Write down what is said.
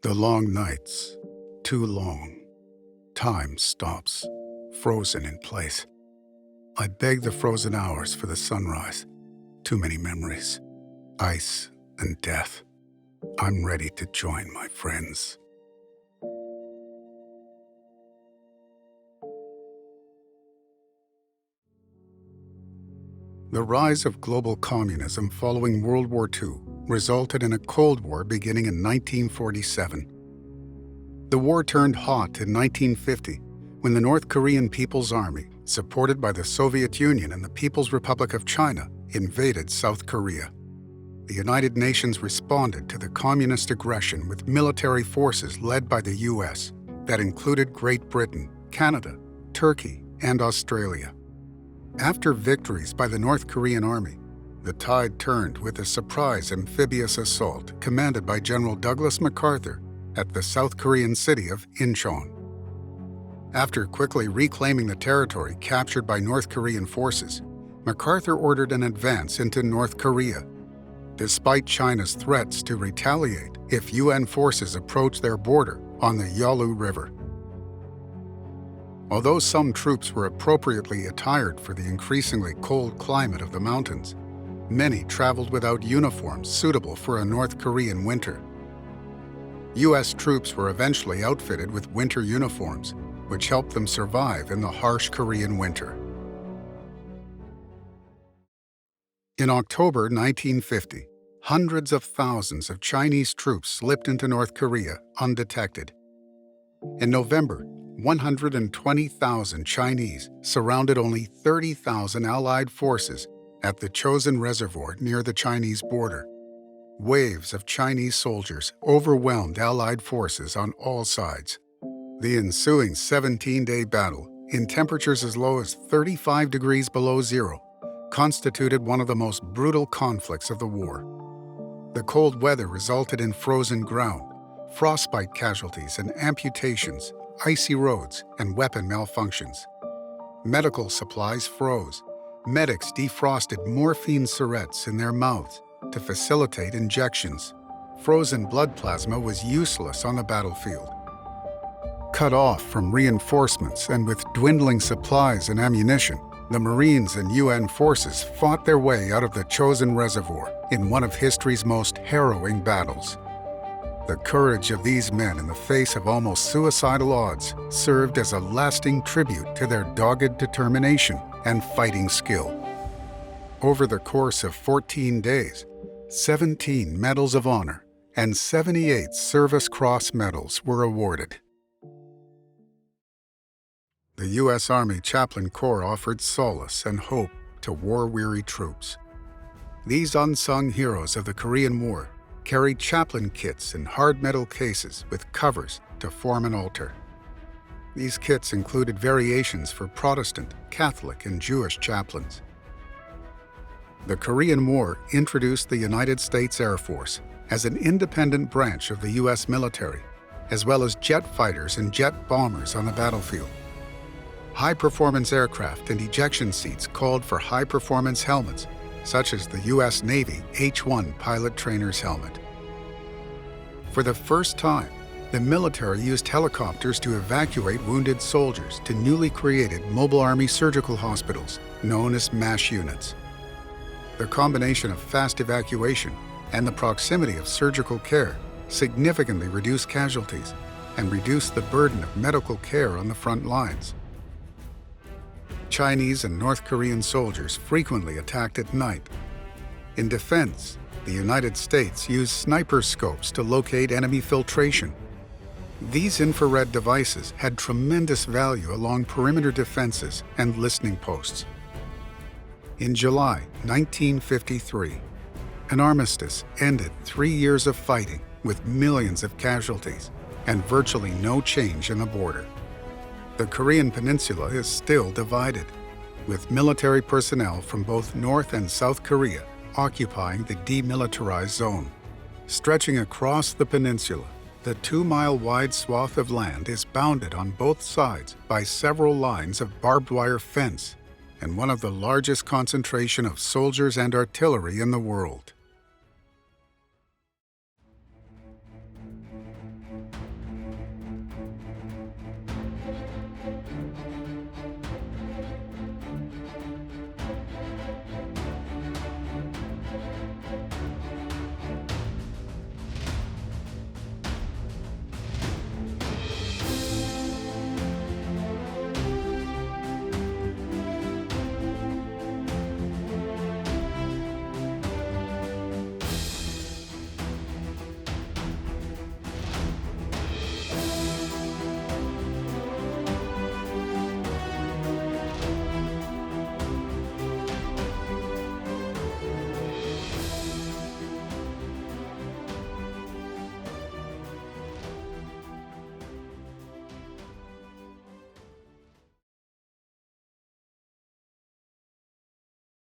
The long nights, too long. Time stops, frozen in place. I beg the frozen hours for the sunrise. Too many memories, ice and death. I'm ready to join my friends. The rise of global communism following World War II resulted in a Cold War beginning in 1947. The war turned hot in 1950 when the North Korean People's Army, supported by the Soviet Union and the People's Republic of China, invaded South Korea. The United Nations responded to the communist aggression with military forces led by the US that included Great Britain, Canada, Turkey, and Australia. After victories by the North Korean Army, the tide turned with a surprise amphibious assault commanded by General Douglas MacArthur at the South Korean city of Incheon. After quickly reclaiming the territory captured by North Korean forces, MacArthur ordered an advance into North Korea, despite China's threats to retaliate if UN forces approached their border on the Yalu River. Although some troops were appropriately attired for the increasingly cold climate of the mountains, many traveled without uniforms suitable for a North Korean winter. US troops were eventually outfitted with winter uniforms, which helped them survive in the harsh Korean winter. In October 1950, hundreds of thousands of Chinese troops slipped into North Korea undetected. In November, 120,000 Chinese surrounded only 30,000 Allied forces at the Chosin Reservoir near the Chinese border. Waves of Chinese soldiers overwhelmed Allied forces on all sides. The ensuing 17-day battle, in temperatures as low as 35 degrees below zero, constituted one of the most brutal conflicts of the war. The cold weather resulted in frozen ground, frostbite casualties and amputations, icy roads, and weapon malfunctions. Medical supplies froze. Medics defrosted morphine syringes in their mouths to facilitate injections. Frozen blood plasma was useless on the battlefield. Cut off from reinforcements and with dwindling supplies and ammunition, the Marines and UN forces fought their way out of the Chosin Reservoir in one of history's most harrowing battles. The courage of these men in the face of almost suicidal odds served as a lasting tribute to their dogged determination and fighting skill. Over the course of 14 days, 17 Medals of Honor and 78 Service Cross medals were awarded. The U.S. Army Chaplain Corps offered solace and hope to war-weary troops. These unsung heroes of the Korean War carried chaplain kits in hard metal cases with covers to form an altar. These kits included variations for Protestant, Catholic, and Jewish chaplains. The Korean War introduced the United States Air Force as an independent branch of the U.S. military, as well as jet fighters and jet bombers on the battlefield. High-performance aircraft and ejection seats called for high-performance helmets, such as the U.S. Navy H-1 pilot trainer's helmet. For the first time, the military used helicopters to evacuate wounded soldiers to newly created Mobile Army Surgical Hospitals, known as MASH units. The combination of fast evacuation and the proximity of surgical care significantly reduced casualties and reduced the burden of medical care on the front lines. Chinese and North Korean soldiers frequently attacked at night. In defense, the United States used sniper scopes to locate enemy filtration. These infrared devices had tremendous value along perimeter defenses and listening posts. In July 1953, an armistice ended 3 years of fighting with millions of casualties and virtually no change in the border. The Korean Peninsula is still divided, with military personnel from both North and South Korea occupying the demilitarized zone. Stretching across the peninsula, the 2-mile-wide swath of land is bounded on both sides by several lines of barbed wire fence and one of the largest concentration of soldiers and artillery in the world.